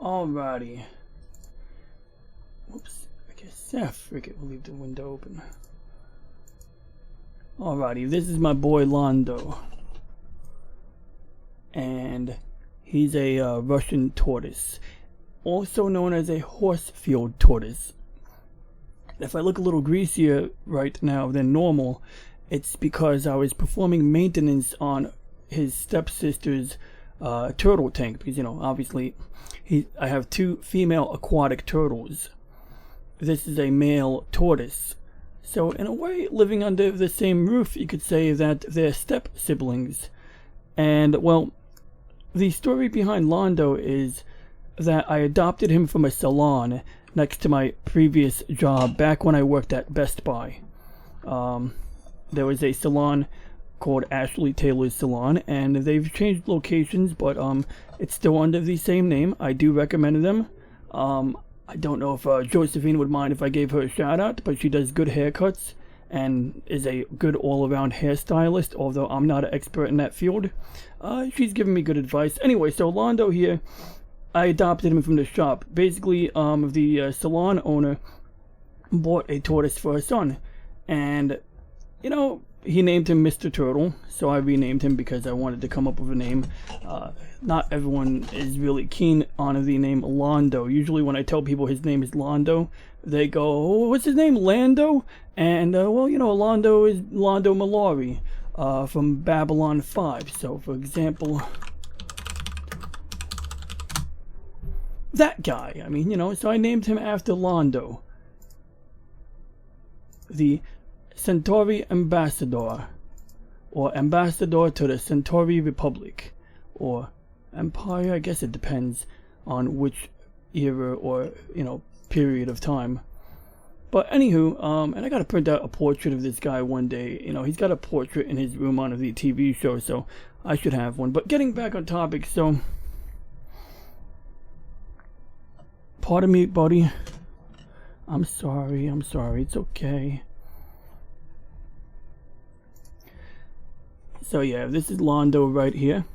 Alrighty. Whoops. I guess, yeah, frick it, we'll leave the window open. Alrighty, this is my boy Londo. And he's a Russian tortoise. Also known as a Horsefield tortoise. If I look a little greasier right now than normal, it's because I was performing maintenance on his stepsister's turtle tank, because, you know, obviously I have two female aquatic turtles. This is a male tortoise. So in a way, living under the same roof, you could say that they're step siblings. And well, the story behind Londo is that I adopted him from a salon next to my previous job back when I worked at Best Buy. There was a salon called Ashley Taylor's Salon, and they've changed locations, but it's still under the same name. I do recommend them. I don't know if Josephine would mind if I gave her a shout out, but she does good haircuts and is a good all-around hairstylist, although I'm not an expert in that field. She's given me good advice. Anyway, so Londo here, I adopted him from the shop. Basically, the salon owner bought a tortoise for her son, and, you know, he named him Mr. Turtle, so I renamed him because I wanted to come up with a name. Not everyone is really keen on the name Londo. Usually when I tell people his name is Londo, they go, oh, what's his name, Lando? And, well, you know, Londo is Londo Mallory from Babylon 5. So, for example, that guy. I mean, you know, so I named him after Londo, the Centauri Ambassador, or Ambassador to the Centauri Republic, or Empire. I guess it depends on which era or, you know, period of time. But anywho, and I gotta print out a portrait of this guy one day. You know, he's got a portrait in his room on the TV show, so I should have one. But getting back on topic, so pardon me, buddy. I'm sorry, it's okay. So yeah, this is Londo right here.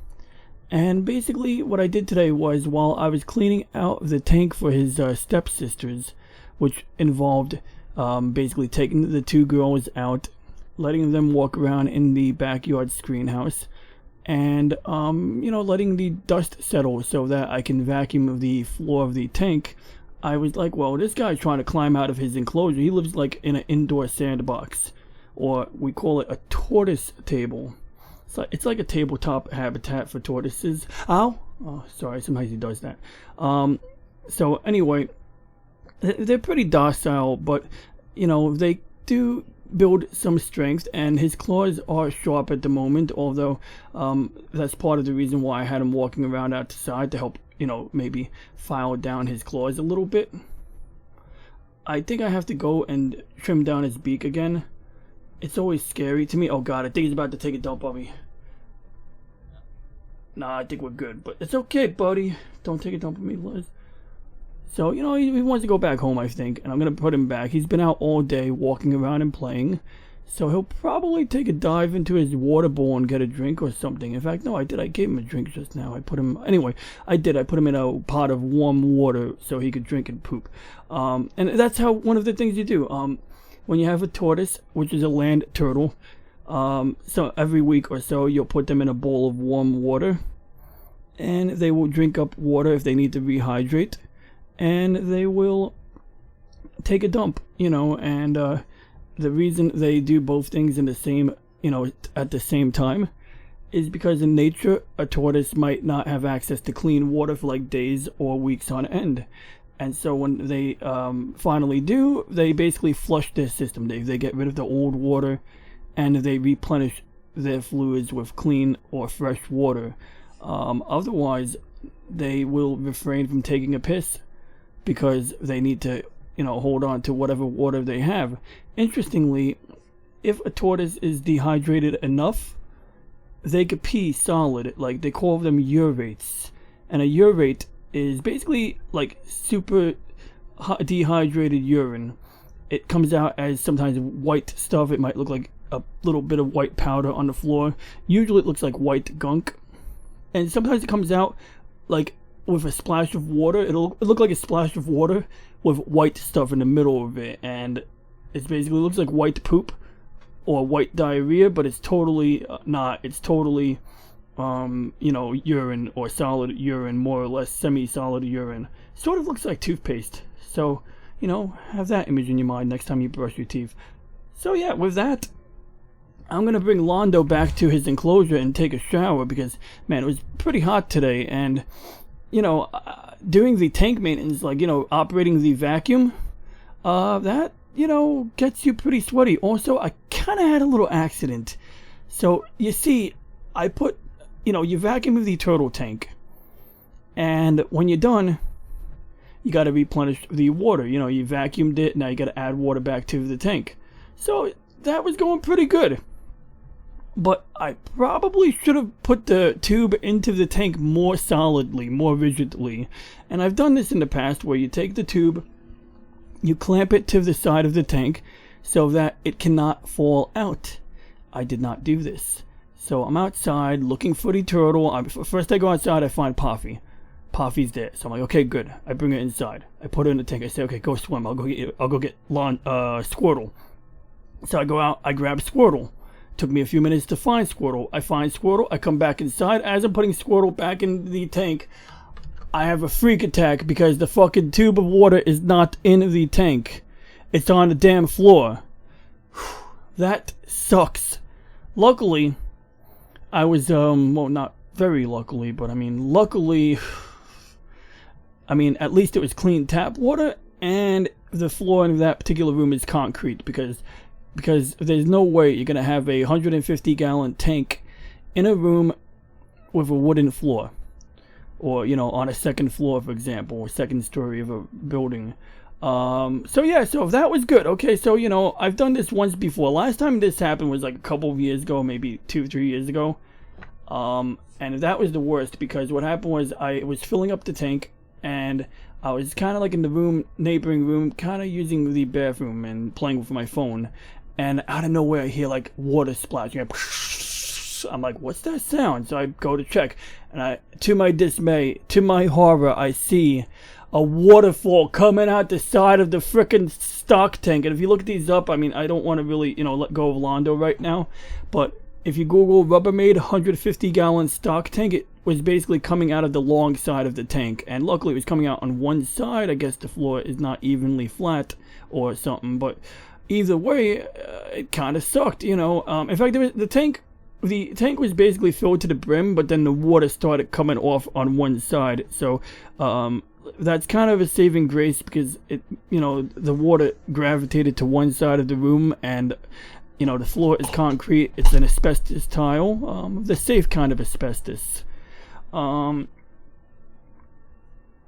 And basically what I did today was, while I was cleaning out the tank for his stepsisters, which involved basically taking the two girls out, letting them walk around in the backyard screen house, and you know, letting the dust settle so that I can vacuum the floor of the tank, I was like, well, this guy's trying to climb out of his enclosure. He lives like in an indoor sandbox, or we call it a tortoise table. So it's like a tabletop habitat for tortoises. Ow! Oh, sorry, sometimes he does that. So anyway, they're pretty docile, but, you know, they do build some strength, and his claws are sharp at the moment, although that's part of the reason why I had him walking around outside, to help, you know, maybe file down his claws a little bit. I think I have to go and trim down his beak again. It's always scary to me. Oh god, I think he's about to take a dump on me. Nah, I think we're good, but it's okay, buddy. Don't take a dump on me, Liz. So, you know, he wants to go back home, I think, and I'm going to put him back. He's been out all day walking around and playing, so he'll probably take a dive into his water bowl and get a drink or something. In fact, no, I did. I gave him a drink just now. I put him in a pot of warm water so he could drink and poop. And that's how, one of the things you do. When you have a tortoise, which is a land turtle, so every week or so you'll put them in a bowl of warm water, and they will drink up water if they need to rehydrate, and they will take a dump, you know. And the reason they do both things in the same, you know, at the same time, is because in nature a tortoise might not have access to clean water for like days or weeks on end. And so when they finally do, they basically flush their system. They get rid of the old water, and they replenish their fluids with clean or fresh water. Otherwise, they will refrain from taking a piss because they need to, you know, hold on to whatever water they have. Interestingly, if a tortoise is dehydrated enough, they could pee solid. Like, they call them urates. And a urate is basically like super dehydrated urine. It comes out as sometimes white stuff. It might look like a little bit of white powder on the floor. Usually it looks like white gunk. And sometimes it comes out like with a splash of water. It looked like a splash of water with white stuff in the middle of it, and it basically looks like white poop or white diarrhea, but it's totally not. It's totally you know, urine or solid urine, more or less semi-solid urine. Sort of looks like toothpaste. So, you know, have that image in your mind next time you brush your teeth. So yeah, with that, I'm gonna bring Londo back to his enclosure and take a shower because, man, it was pretty hot today, and you know, doing the tank maintenance, like, you know, operating the vacuum, that, you know, gets you pretty sweaty. Also, I kind of had a little accident. So you see, I put, you know, you vacuum the turtle tank, and when you're done, you got to replenish the water. You know, you vacuumed it, now you got to add water back to the tank. So that was going pretty good. But I probably should have put the tube into the tank more solidly, more rigidly. And I've done this in the past where you take the tube, you clamp it to the side of the tank so that it cannot fall out. I did not do this. So I'm outside looking for the turtle. First I go outside, I find Poffy. Poffy's there. So I'm like, okay, good. I bring it inside. I put it in the tank. I say, okay, go swim. I'll go get Squirtle. So I go out, I grab Squirtle. Took me a few minutes to find Squirtle. I find Squirtle. I come back inside. As I'm putting Squirtle back in the tank, I have a freak attack because the fucking tube of water is not in the tank. It's on the damn floor. That sucks. Luckily, I was, well, not very luckily, but I mean, luckily, I mean, at least it was clean tap water, and the floor in that particular room is concrete because there's no way you're going to have a 150-gallon tank in a room with a wooden floor. Or, you know, on a second floor, for example, or second story of a building. So yeah, so that was good. Okay, so, you know, I've done this once before. Last time this happened was like a couple of years ago, maybe 2-3 years ago. And that was the worst because what happened was I was filling up the tank and I was kind of like in the neighboring room, kind of using the bathroom and playing with my phone. And out of nowhere, I hear like water splashing. I'm like, what's that sound? So I go to check, and to my dismay, to my horror, I see a waterfall coming out the side of the frickin' stock tank. And if you look these up, I mean, I don't want to really, you know, let go of Londo right now, but if you Google Rubbermaid 150-gallon stock tank, it was basically coming out of the long side of the tank. And luckily, it was coming out on one side. I guess the floor is not evenly flat or something, but either way, it kind of sucked, you know. In fact, the tank was basically filled to the brim, but then the water started coming off on one side. So that's kind of a saving grace because it, you know, the water gravitated to one side of the room, and you know, the floor is concrete. It's an asbestos tile, the safe kind of asbestos. Man,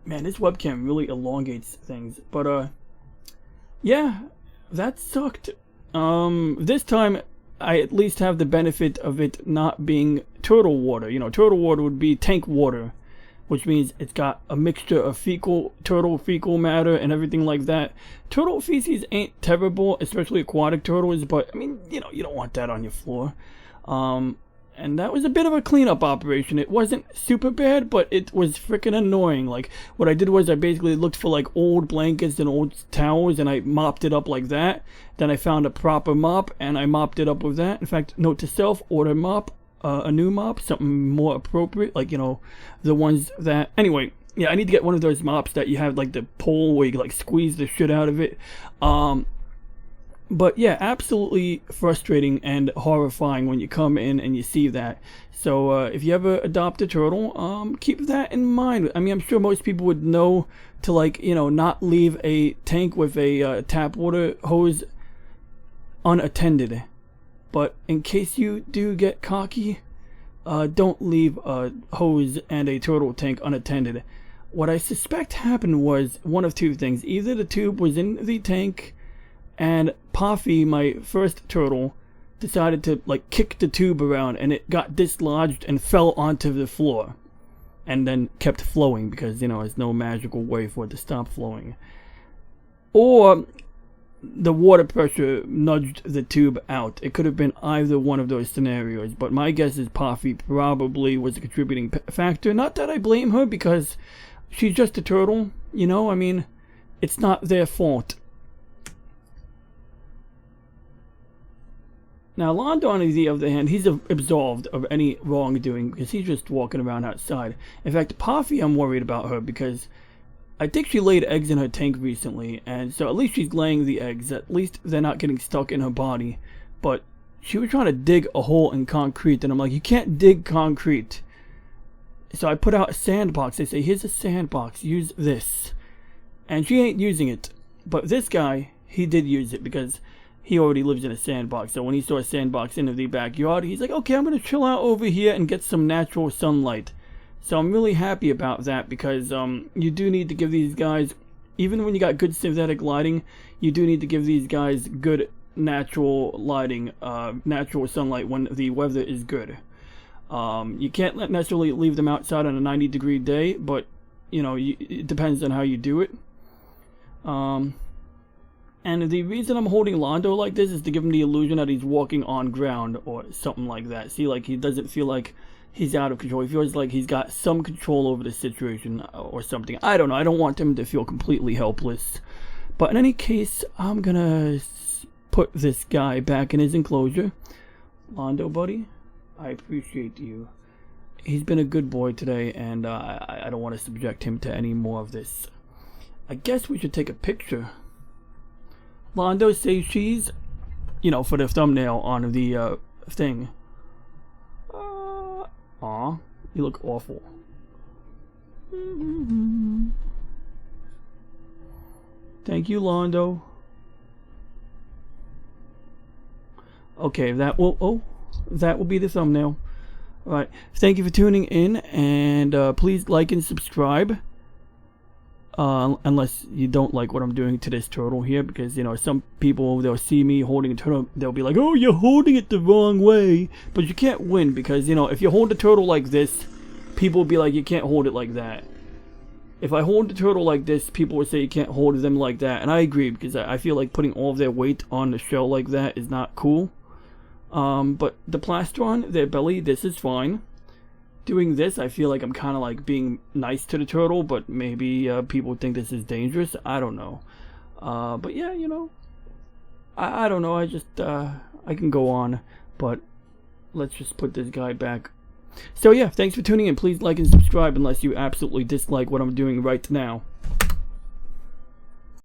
this webcam really elongates things, but yeah, that sucked. This time I at least have the benefit of it not being turtle water. You know, turtle water would be tank water, which means it's got a mixture of turtle fecal matter and everything like that. Turtle feces ain't terrible, especially aquatic turtles, but I mean, you know, you don't want that on your floor. And that was a bit of a cleanup operation. It wasn't super bad, but it was freaking annoying. Like, what I did was I basically looked for like old blankets and old towels, and I mopped it up like that. Then I found a proper mop, and I mopped it up with that. In fact, note to self, order mop, a new mop, something more appropriate, like, you know, the ones that, anyway, yeah, I need to get one of those mops that you have like the pole where you like squeeze the shit out of it. But yeah, absolutely frustrating and horrifying when you come in and you see that. So if you ever adopt a turtle, keep that in mind. I mean, I'm sure most people would know to, like, you know, not leave a tank with a tap water hose unattended. But in case you do get cocky, don't leave a hose and a turtle tank unattended. What I suspect happened was one of two things. Either the tube was in the tank and Poffy, my first turtle, decided to like kick the tube around, and it got dislodged and fell onto the floor, and then kept flowing because, you know, there's no magical way for it to stop flowing. Or the water pressure nudged the tube out. It could have been either one of those scenarios, but my guess is Poffy probably was a contributing factor. Not that I blame her, because she's just a turtle, you know? I mean, it's not their fault. Now, Londo, on the other hand, he's absolved of any wrongdoing because he's just walking around outside. In fact, Puffy, I'm worried about her because I think she laid eggs in her tank recently, and so at least she's laying the eggs. At least they're not getting stuck in her body. But she was trying to dig a hole in concrete, and I'm like, you can't dig concrete. So I put out a sandbox. They say, here's a sandbox, use this. And she ain't using it. But this guy, he did use it because he already lives in a sandbox. So when he saw a sandbox in the backyard, he's like, okay, I'm going to chill out over here and get some natural sunlight. So I'm really happy about that because you do need to give these guys, even when you got good synthetic lighting, you do need to give these guys good natural lighting, natural sunlight when the weather is good. You can't necessarily leave them outside on a 90-degree day, but you know, it depends on how you do it. And the reason I'm holding Londo like this is to give him the illusion that he's walking on ground or something like that. See, like he doesn't feel like he's out of control. He feels like he's got some control over the situation or something. I don't know. I don't want him to feel completely helpless. But in any case, I'm gonna put this guy back in his enclosure. Londo, buddy, I appreciate you. He's been a good boy today, and I don't want to subject him to any more of this. I guess we should take a picture. Londo, say cheese, you know, for the thumbnail on the thing. Aw, you look awful. Thank you, Londo. Okay, that will be the thumbnail. Alright, thank you for tuning in, and please like and subscribe. Unless you don't like what I'm doing to this turtle here, because, you know, some people, they'll see me holding a turtle, they'll be like, oh, you're holding it the wrong way. But you can't win, because, you know, if you hold a turtle like this, people will be like, you can't hold it like that. If I hold the turtle like this, people will say you can't hold them like that. And I agree, because I feel like putting all of their weight on the shell like that is not cool. But the plaster on their belly, this is fine. Doing this, I feel like I'm kind of like being nice to the turtle, but maybe people think this is dangerous. I don't know. But yeah, you know, I don't know. I just, I can go on, but let's just put this guy back. So yeah, thanks for tuning in. Please like and subscribe unless you absolutely dislike what I'm doing right now.